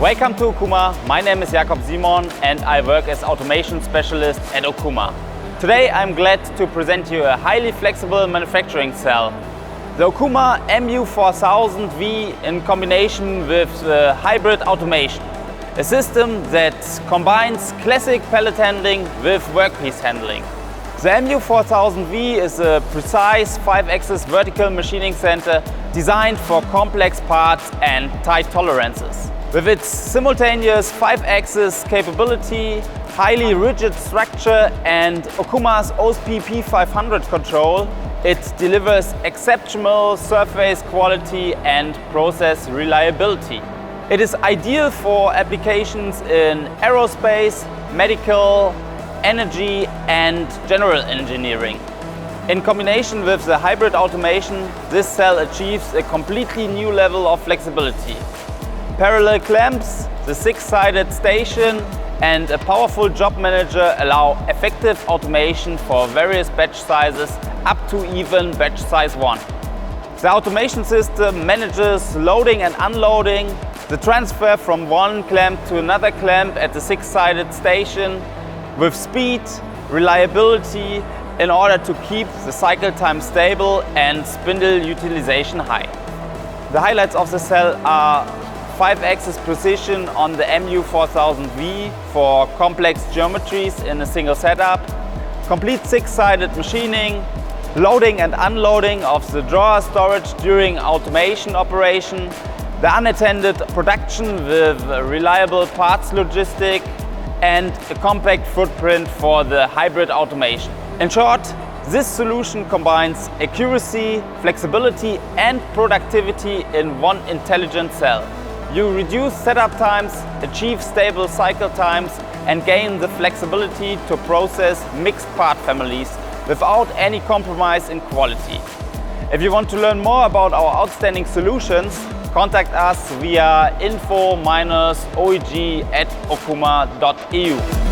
Welcome to Okuma. My name is Jakob Simon and I work as automation specialist at Okuma. Today I'm glad to present you a highly flexible manufacturing cell, the Okuma MU-4000V, in combination with hybrid automation, a system that combines classic pallet handling with workpiece handling. The MU-4000V is a precise 5-axis vertical machining center designed for complex parts and tight tolerances. With its simultaneous 5-axis capability, highly rigid structure and Okuma's OSP P500 control, it delivers exceptional surface quality and process reliability. It is ideal for applications in aerospace, medical, energy and general engineering. In combination with the hybrid automation, this cell achieves a completely new level of flexibility. Parallel clamps, the 6-sided station and a powerful job manager allow effective automation for various batch sizes up to even batch size 1. The automation system manages loading and unloading, the transfer from one clamp to another clamp at the 6-sided station with speed, reliability, in order to keep the cycle time stable and spindle utilization high. The highlights of the cell are 5-axis precision on the MU-4000V for complex geometries in a single setup, complete 6-sided machining, loading and unloading of the drawer storage during automation operation, the unattended production with reliable parts logistic, and a compact footprint for the hybrid automation. In short, this solution combines accuracy, flexibility and productivity in one intelligent cell. You reduce setup times, achieve stable cycle times and gain the flexibility to process mixed part families without any compromise in quality. If you want to learn more about our outstanding solutions, contact us via info-oeg@okuma.eu.